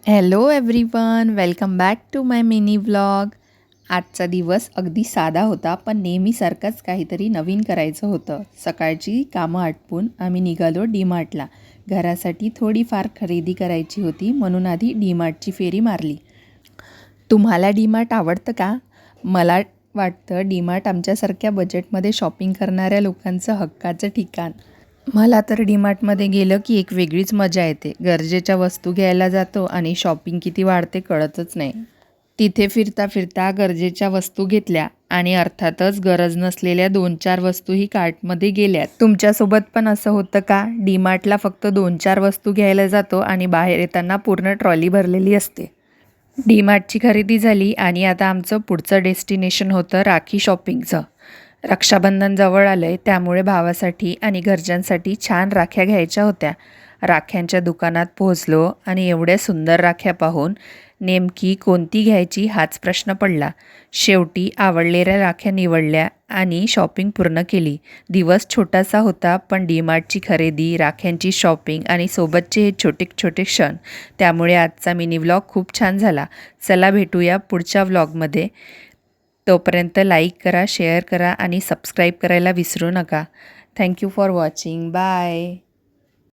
Hello everyone, welcome back to my mini vlog. आजचा दिवस अगदी साधा होता, पण नेहमीसारखंच काहीतरी नवीन करायचं होतं. सकाळची कामं आटपून आम्ही निघालो डीमार्टला. घरासाठी थोडीफार खरेदी करायची होती, म्हणून आधी डीमार्टची फेरी मारली. तुम्हाला डीमार्ट आवडतं का? मला वाटतं डीमार्ट आमच्यासारख्या बजेटमध्ये शॉपिंग करणाऱ्या लोकांचं हक्काचं ठिकाण. मला तर डीमार्टमध्ये गेलं की एक वेगळीच मजा येते. गरजेच्या वस्तू घ्यायला जातो आणि शॉपिंग किती वाढते कळतच नाही. तिथे फिरता फिरता गरजेच्या वस्तू घेतल्या आणि अर्थातच गरज नसलेल्या 2-4 वस्तूही कार्टमध्ये गेल्या. तुमच्यासोबत पण असं होतं का? डीमार्टला फक्त 2-4 वस्तू घ्यायला जातो आणि बाहेर येताना पूर्ण ट्रॉली भरलेली असते. डीमार्टची खरेदी झाली आणि आता आमचं पुढचं डेस्टिनेशन होतं राखी शॉपिंगचं. रक्षाबंधन जवळ आलं आहे, त्यामुळे भावासाठी आणि घरच्यांसाठी छान राख्या घ्यायच्या होत्या. राख्यांच्या दुकानात पोहोचलो आणि एवढ्या सुंदर राख्या पाहून नेमकी कोणती घ्यायची हाच प्रश्न पडला. शेवटी आवडलेल्या राख्या निवडल्या आणि शॉपिंग पूर्ण केली. दिवस छोटासा होता, पण डीमार्टची खरेदी, राख्यांची शॉपिंग आणि सोबतचे हे छोटे छोटे क्षण, त्यामुळे आजचा मिनी व्लॉग खूप छान झाला. चला भेटूया पुढच्या व्लॉगमध्ये. तोपर्यंत लाईक करा, शेअर करा आणि सबस्क्राईब करायला विसरू नका. Thank you for watching. बाय.